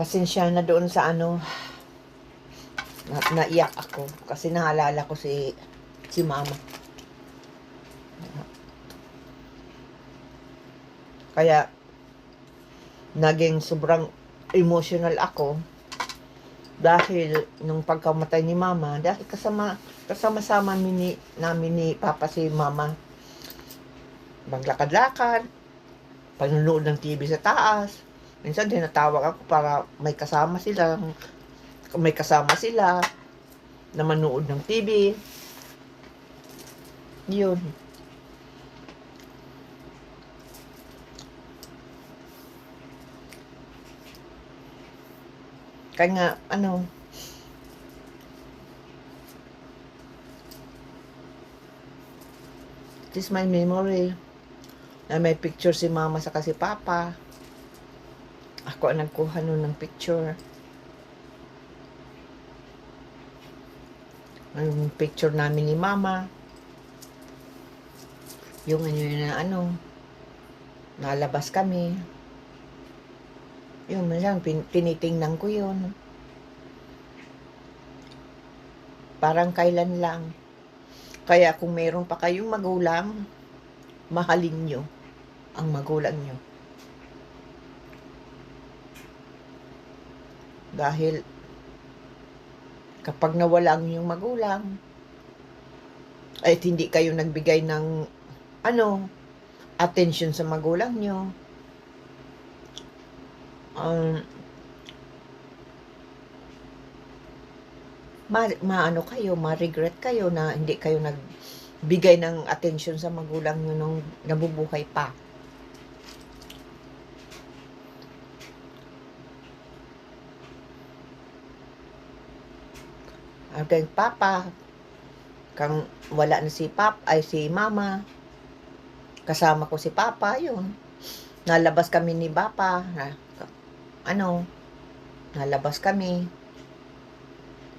Pasensya na doon sa ano, naiyak ako kasi naalala ko si mama. Kaya naging sobrang emotional ako dahil nung pagkamatay ni mama, dahil kasama-sama namin ni papa si mama, maglakad-lakad, panunood ng TV sa taas. Minsan din natawag ako para may kasama sila na manood ng TV. Yun. Kaya nga, this is my memory. Na may picture si mama sa si papa. Ako ang nagkuha nun ng picture. Ang picture namin ni mama. Yung nalabas kami. Yun, minsan tinitingnan ko yun. Parang kailan lang. Kaya kung mayroon pa kayong magulang, mahalin nyo ang magulang nyo. Dahil kapag nawala ang inyong magulang, ay hindi kayo nagbigay ng attention sa magulang nyo, ma-regret kayo na hindi kayo nagbigay ng attention sa magulang nyo nung nabubuhay pa. Kay papa, kang wala na si mama, kasama ko si papa, yun. Nalabas kami ni papa, nalabas kami.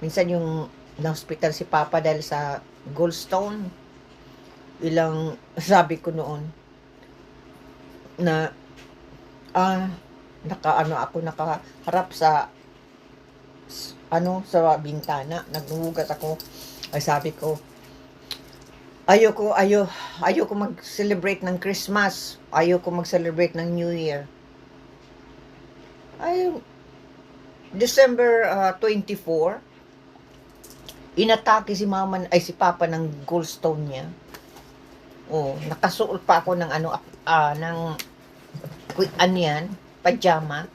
Minsan yung na-hospital si papa dahil sa gallstone. Sabi ko noon, na, nakaharap sa bintana, naghuhugas ako. Ay sabi ko, ayoko mag-celebrate ng Christmas, ayoko mag-celebrate ng New Year. December 24, inatake si papa ng gallstone niya. Nakasuot pa ako ng pajama.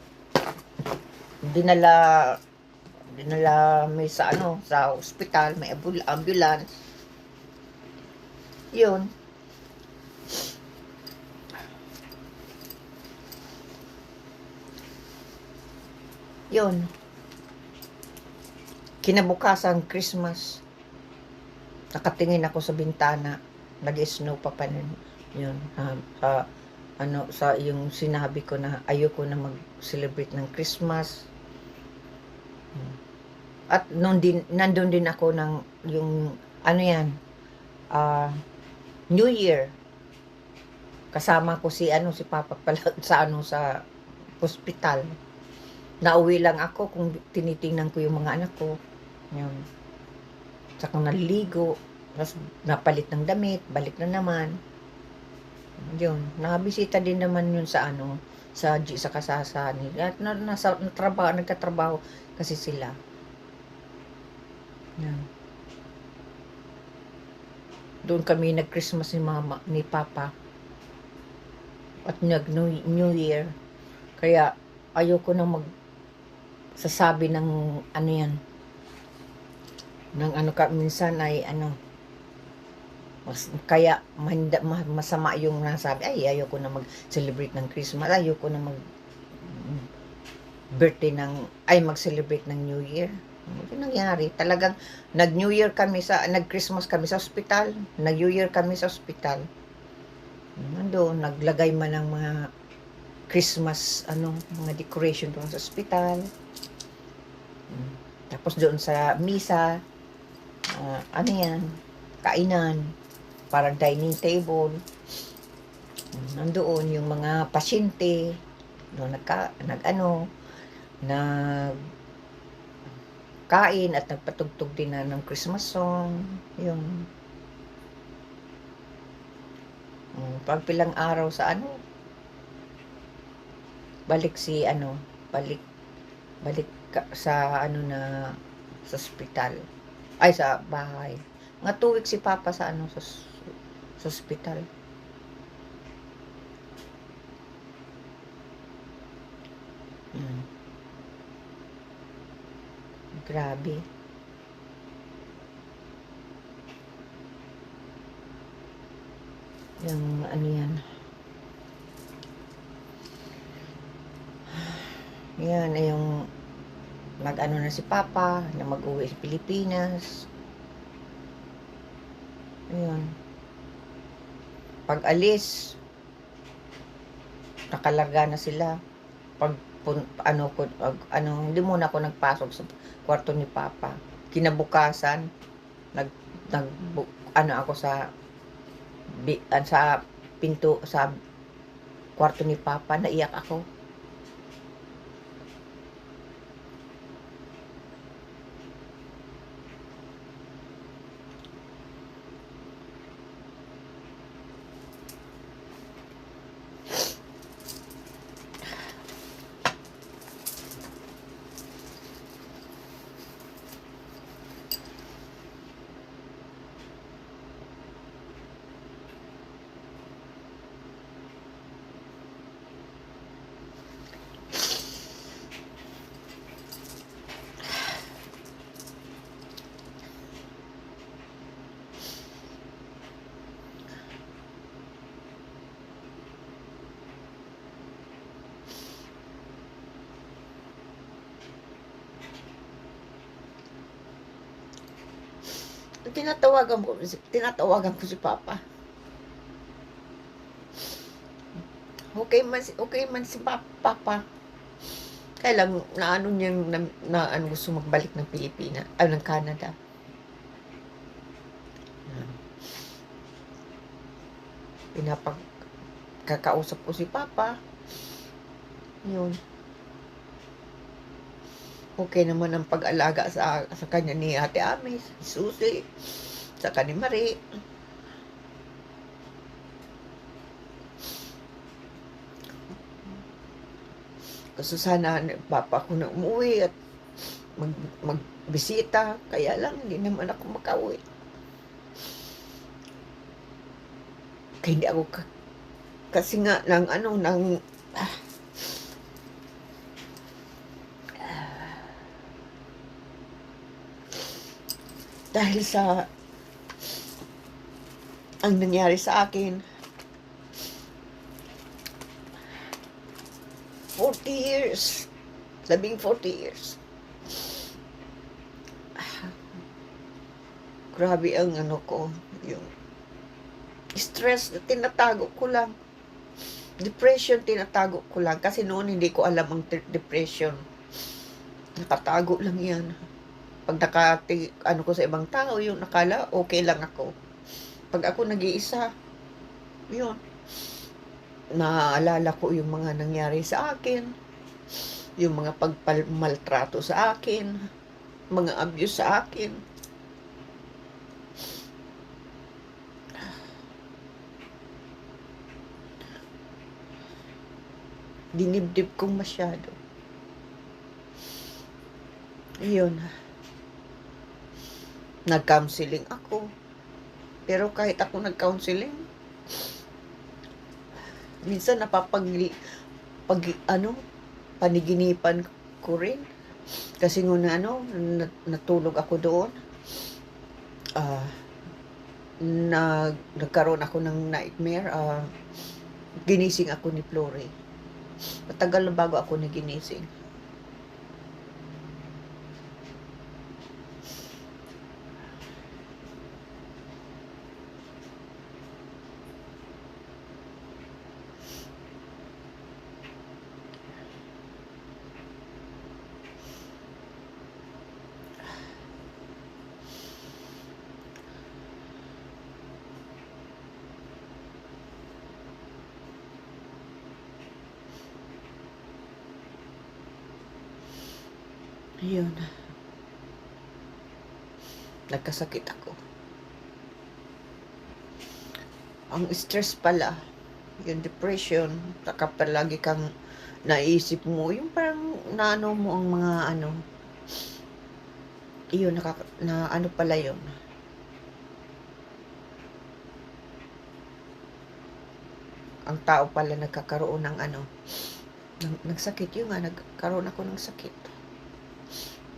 Dinala may sa ospital, may ambulance. Yun. Kinabukasan Christmas, nakatingin ako sa bintana, nag-snow pa nun. Yun. Sa yung sinabi ko na ayoko na mag-celebrate ng Christmas. At nandun din ako ng yung New Year. Kasama ko si papa pala sa hospital. Nauwi lang ako kung tinitingnan ko yung mga anak ko. Yun. Saka naliligo, tapos napalit ng damit, balik na naman. Yun, nakabisita din naman yun sa sa kasasa nila. At nagkatrabaho kasi sila. Yan. Doon kami nag-Christmas ni papa. At nag-New Year. Kaya ayoko na magsasabi ng minsan ay kaya masama yung nasabi, ayoko na mag-celebrate ng Christmas, ayoko na mag-celebrate ng New Year. Ano nangyari? Talagang nag-Christmas kami sa ospital, nag-New Year kami sa ospital. Doon, naglagay man ng mga Christmas, mga decoration doon sa ospital. Tapos doon sa misa, kainan, parang dining table. Nandoon yung mga pasyente, doon nagkain at nagpatugtog din na ng Christmas song. Yun. Pagpilang araw sa balik sa sa ospital. Ay, sa bahay. Mga 2 weeks si Papa sa sa ospital. Grabe. Yung yan. Yan ay yung na si Papa na mag-uwi sa Pilipinas. Ayun. Pag alis, nakalarga na sila. Pag hindi muna ako nagpasok sa kwarto ni Papa. Kinabukasan, ako sa pinto sa kwarto ni Papa, naiyak ako. Tinatawagan ko si Papa. Okay man si Papa. Kaya lang gusto magbalik ng Pilipinas, ng Canada. Kakausap ko si Papa. Yun. Okay naman ang pag-alaga sa kanya ni Ate Amis, Susi, sa ni Marie. Kasi sana Papa ko na umuwi at magbisita. Kaya lang, hindi naman ako makauwi. Kaya hindi ako kasi nga dahil sa ang nangyari sa akin, 40 years, 40 years. Grabe ang yung stress na tinatago ko lang. Depression, tinatago ko lang. Kasi noon hindi ko alam ang depression. Nakatago lang yan. Pag ko sa ibang tao, yung nakala, okay lang ako. Pag ako nag-iisa, yun. Naalala ko yung mga nangyari sa akin. Yung mga pagmaltrato sa akin. Mga abuse sa akin. Dinibdib kong masyado. Yun. Nag-counseling ako. Pero kahit ako nag-counseling, minsan paniginipan ko rin. Kasi natulog ako doon. Nagkaroon ako ng nightmare. Ginising ako ni Flory. Matagal na bago ako naginising. Ayun. Nagkasakit ako. Ang stress pala, yung depression, saka palagi kang naisip mo, yung parang naano mo ang mga ano, iyon, na ano pala yun. Ang tao pala nagkakaroon ng ano, nagsakit yun nga, nagkaroon ako ng sakit.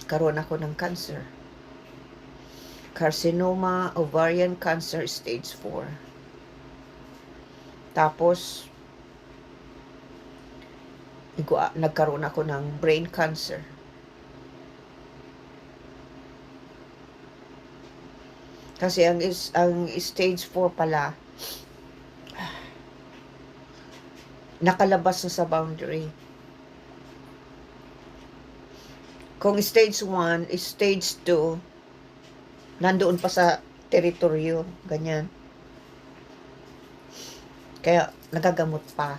Karoon ako ng cancer. Carcinoma, ovarian cancer, stage 4. Tapos, nagkaroon ako ng brain cancer. Kasi ang stage 4 pala, nakalabas na sa boundary. Kung stage 1, stage 2, nandoon pa sa teritoryo, ganyan. Kaya nagagamot pa.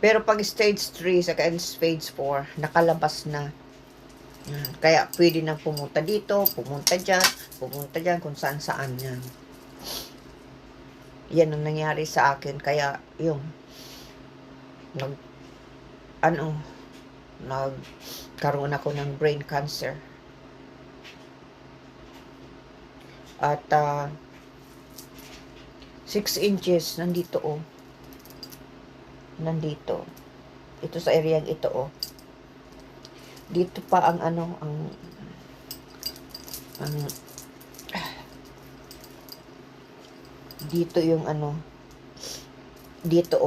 Pero pag stage 3 saka stage 4, nakalabas na. Kaya pwede nang pumunta dito, pumunta dyan, kung saan saan yan. Yan ang nangyari sa akin. Kaya yung nagkaroon ako ng brain cancer. At 6 inches nandito nandito ito sa area ito dito pa ang dito yung dito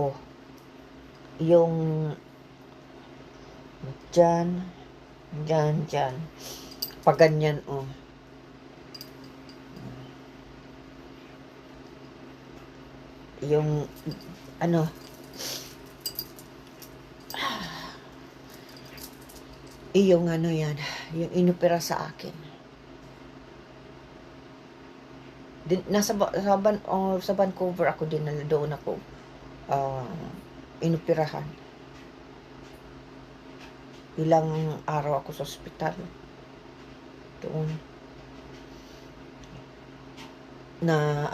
yung dyan pag ganyan yung yung yan, yung inopera sa akin. Sa Vancouver ako din, doon ako inoperahan. Ilang araw ako sa ospital doon na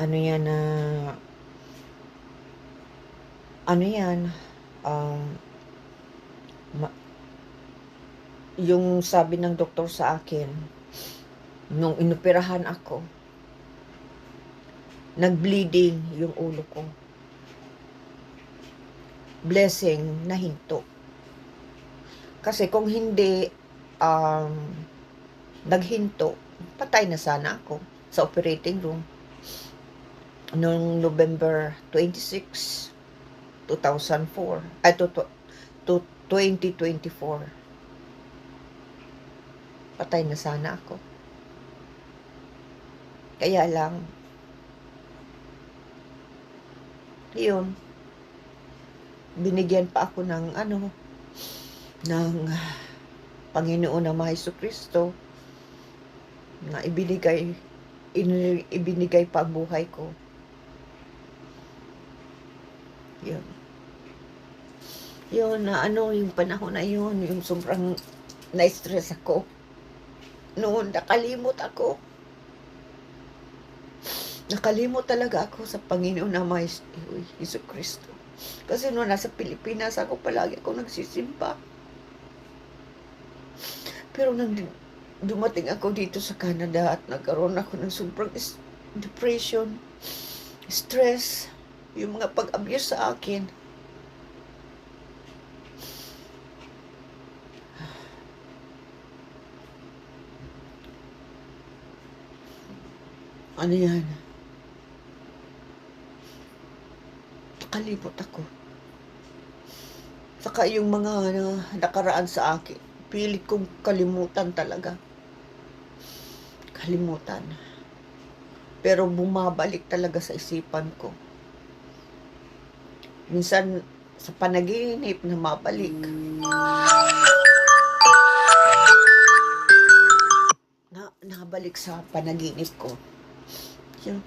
yung sabi ng doktor sa akin nung inoperahan ako, nag-bleeding yung ulo ko. Blessing na hinto. Kasi kung hindi naghinto, patay na sana ako sa operating room. Noong November 26, 2004, ay 2024. Patay na sana ako. Kaya lang, yun, binigyan pa ako ng ng Panginoon na Jesucristo na ibinigay pa ang buhay ko. Yun na yung panahon na yun, yung sobrang na-stress ako. Noon, nakalimot talaga ako sa Panginoon na Jesucristo. Kasi noon nasa Pilipinas ako, palagi ako nagsisimba. Pero nang dumating ako dito sa Canada at nagkaroon ako ng sobrang depression, stress, yung mga pag-abuse sa akin. Yan? Nakalibot ako. Saka yung mga nakaraan sa akin, pilit kong kalimutan talaga. Kalimutan. Pero bumabalik talaga sa isipan ko. Minsan, sa panaginip na mabalik. Nabalik sa panaginip ko. Yun.